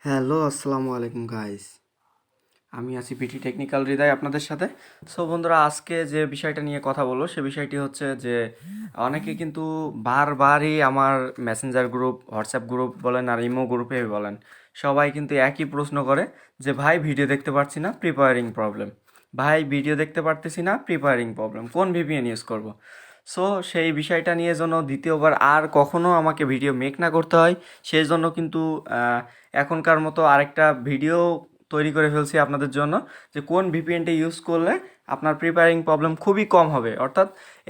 Hello, আসসালামু আলাইকুম guys. আমি আছি পিটি টেকনিক্যাল হৃদয় আপনাদের সাথে। সো বন্ধুরা, আজকে যে বিষয়টা নিয়ে কথা বলবো সে বিষয়টি হচ্ছে যে অনেকে কিন্তু বারবারই আমার মেসেঞ্জার গ্রুপ, হোয়াটসঅ্যাপ গ্রুপ বলেন আর ইমো গ্রুপে বলেন, সবাই কিন্তু একই প্রশ্ন করে যে ভাই ভিডিও দেখতে পারছি না, প্রিপেয়ারিং প্রবলেম। ভাই ভিডিও দেখতে পারতেছি না, প্রিপেয়ারিং প্রবলেম, কোন ভিপিএন ইউজ করব? সো সেই বিষয়টা নিয়ে যেন দ্বিতীয়বার আর কখনো আমাকে ভিডিও মেক না করতে হয়, সেই জন্য কিন্তু এখনকার মতো আরেকটা ভিডিও তৈরি করে ফেলছি আপনাদের জন্য, যে কোন ভিপিএনটা ইউজ করলে আপনার প্রিপেয়ারিং প্রবলেম খুবই কম হবে। অর্থাৎ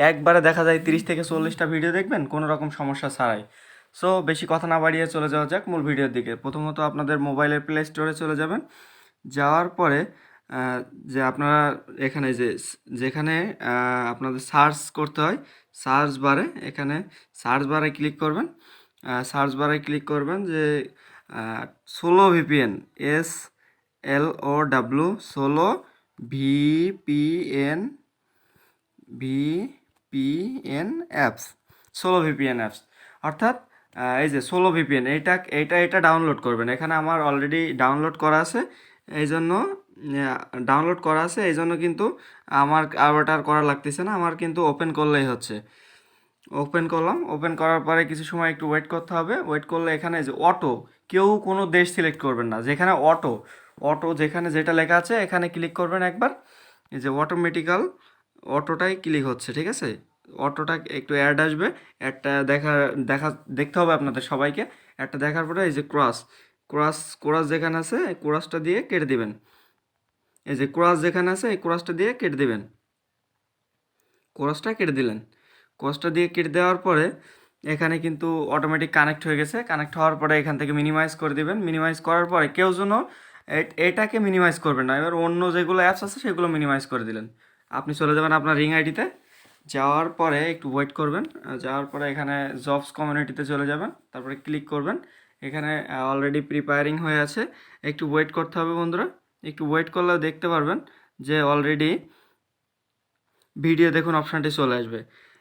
একবারে দেখা যায় 30 থেকে 40টা ভিডিও দেখবেন কোনো রকম সমস্যা ছাড়াই। সো বেশি কথা না বাড়িয়ে চলে যাওয়া যাক মূল ভিডিওর দিকে। প্রথমত আপনাদের মোবাইলের প্লে স্টোরে চলে যাবেন। যাওয়ার পরে যে আপনারা এখানে যেখানে আপনাদের সার্চ করতে হয়, সার্চ বারে, এখানে সার্চ বারে ক্লিক করবেন। সার্চ বারে ক্লিক করবেন যে solo VPN, SLOW, solo VPN, VPN apps, solo VPN apps. অর্থাৎ এই যে সোলো ভিপিএন, এটা ডাউনলোড করবেন। এখানে আমার অলরেডি ডাউনলোড করা আছে, এই জন্য কিন্তু আমার আর করা লাগতেছে না, আমার কিন্তু ওপেন করলেই হচ্ছে। ওপেন করলাম, ওপেন করার পরে কিছু সময় একটু ওয়েট করতে হবে। ওয়েট করলে এখানে যে অটো, কেউ কোনো দেশ সিলেক্ট করবেন না, যেখানে অটো, যেখানে যেটা লেখা আছে এখানে ক্লিক করবেন একবার। এই যে অটোটাই ক্লিক হচ্ছে, ঠিক আছে। অটোটা একটু অ্যাড আসবে, অ্যাডটা দেখতে হবে আপনাদের সবাইকে। অ্যাডটা দেখার পরে এই যে ক্রস যেখানে আছে এই ক্রসটা দিয়ে কেটে দিবেন। এই যে ক্রস যেখানে আছে এই ক্রসটা দিয়ে কেটে দিবেন। ক্রসটা কেটে দিলেন। ক্রসটা দিয়ে কেটে দেওয়ার পরে এখানে কিন্তু অটোমেটিক কানেক্ট হয়ে গেছে। কানেক্ট হওয়ার পরে এখান থেকে মিনিমাইজ করে দিবেন। মিনিমাইজ করার পরে কেউ যেন এটাকে মিনিমাইজ করবেন না, এবার অন্য যেগুলো অ্যাপস আছে সেগুলো মিনিমাইজ করে দিলেন। আপনি চলে যাবেন আপনার ringID-তে। যাওয়ার পরে একটু ওয়েট করবেন। যাওয়ার পরে এখানে জবস কমিউনিটিতে চলে যাবেন, তারপরে ক্লিক করবেন। এখানে অলরেডি প্রিপেয়ারিং হয়ে আছে, একটু ওয়েট করতে হবে বন্ধুরা। একটু ওয়েট করলেও দেখতে পারবেন যে অলরেডি ভিডিও দেখুন অপশানটি চলে আসবে।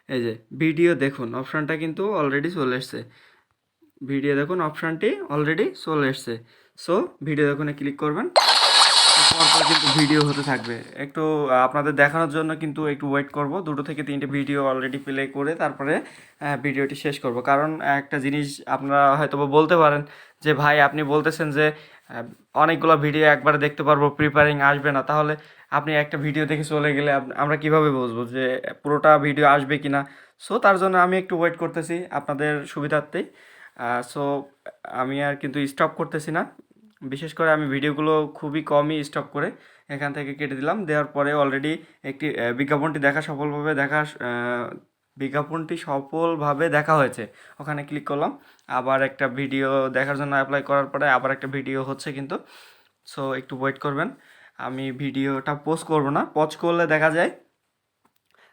এই যে ভিডিও দেখুন অপশানটা কিন্তু অলরেডি চলে এসছে। ভিডিও দেখুন অপশানটি অলরেডি চলে এসছে। সো ভিডিও দেখুনে ক্লিক করবেন, পরপর কিন্তু ভিডিও হতে থাকবে। একটু আপনাদের দেখানোর জন্য কিন্তু একটু ওয়েট করব, 2 থেকে 3টে ভিডিও অলরেডি প্লে করে তারপরে ভিডিওটি শেষ করব। কারণ একটা জিনিস আপনারা হয়তো বলতে পারেন যে ভাই আপনি বলতেছেন যে অনেকগুলো ভিডিও একবারে দেখতে পারবো, প্রিপেয়ারিং আসবে না, তাহলে আপনি একটা ভিডিও দেখে চলে গেলে আমরা কিভাবে বুঝবো যে পুরোটা ভিডিও আসবে কি না? সো তার জন্য আমি একটু ওয়েট করতেছি আপনাদের সুবিধার্থেই। সো আমি আর কিন্তু স্টপ করতেছি না। বিশেষ করে আমি ভিডিওগুলো খুবই কমই স্টপ করে এখান থেকে কেটে দিলাম। দেওয়ার পরে অলরেডি একটি বিজ্ঞাপনটি সফলভাবে দেখা হয়েছে, ওখানে ক্লিক করলাম। আবার একটা ভিডিও দেখার জন্য অ্যাপ্লাই করার পরে আবার একটা ভিডিও হচ্ছে কিন্তু। সো একটু ওয়েট করবেন। আমি ভিডিওটা পোস্ট করব না, পজ করলে দেখা যায়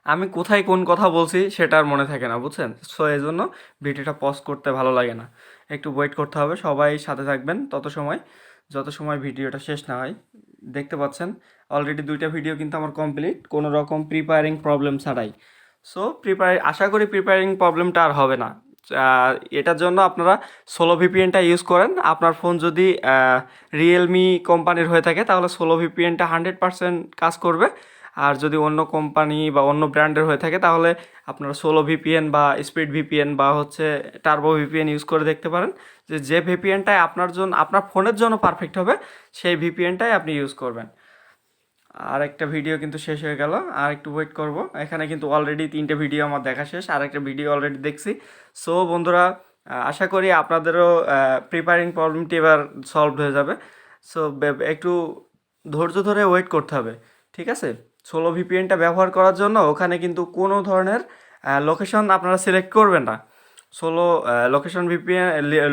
আমি কোথায় কোন কথা বলছি সেটা আর মনে থাকে না, বুঝছেন। সো এই জন্য ভিডিওটা পজ করতে ভালো লাগে না, একটু ওয়েট করতে হবে। সবাই সাথে থাকবেন যত সময় ভিডিওটা শেষ না হয়। দেখতে পাচ্ছেন অলরেডি 2টা ভিডিও কিন্তু আমার কমপ্লিট, কোনো রকম প্রিপেয়ারিং প্রবলেম ছাড়াই। সো আশা করি প্রিপেয়ারিং প্রবলেমটা আর হবে না। এটার জন্য আপনারা সোলো ভিপিএনটা ইউজ করেন। আপনার ফোন যদি রিয়েলমি কোম্পানির হয়ে থাকে তাহলে সোলো ভিপিএনটা 100% কাজ করবে। আর যদি অন্য কোম্পানি বা অন্য ব্র্যান্ডের হয়ে থাকে তাহলে আপনারা সোলো ভিপিএন বা স্পিড ভিপিএন বা হচ্ছে টার্বো ভিপিএন ইউজ করে দেখতে পারেন, যে ভিপিএনটাই আপনার ফোনের জন্য পারফেক্ট হবে সেই ভিপিএনটাই আপনি ইউজ করবেন। আর একটা ভিডিও কিন্তু শেষ হয়ে গেল, আর একটু ওয়েট করব। এখানে কিন্তু অলরেডি 3টে ভিডিও আমার দেখা শেষ, আর একটা ভিডিও অলরেডি দেখছি। সো বন্ধুরা, আশা করি আপনাদেরও প্রিপেয়ারিং প্রবলেমটি এবার সলভ হয়ে যাবে। সো একটু ধৈর্য ধরে ওয়েট করতে হবে, ঠিক আছে। সোলো ভিপিএনটা ব্যবহার করার জন্য ওখানে কিন্তু কোনো ধরনের লোকেশন আপনারা সিলেক্ট করবেন না। সোলো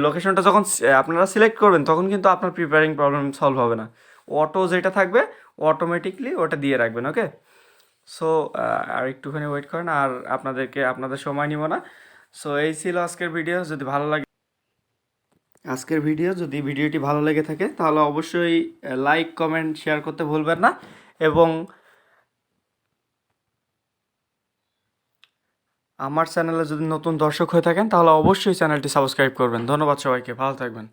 লোকেশনটা যখন আপনারা সিলেক্ট করবেন তখন কিন্তু আপনার প্রিপেয়ারিং প্রবলেম সলভ হবে না। অটো যেটা থাকবে অটোমেটিকলি ওটা দিয়ে রাখবেন, ওকে। সো আর একটুখানি ওয়েট করেন, আর আপনাদের সময় নিব না। সো এই ছিল আজকের ভিডিও। যদি ভিডিওটি ভালো লেগে থাকে তাহলে অবশ্যই লাইক, কমেন্ট, শেয়ার করতে ভুলবেন না। এবং আমার চ্যানেলে যদি নতুন দর্শক হয়ে থাকেন তাহলে অবশ্যই চ্যানেলটি সাবস্ক্রাইব করবেন। ধন্যবাদ সবাইকে, ভালো থাকবেন।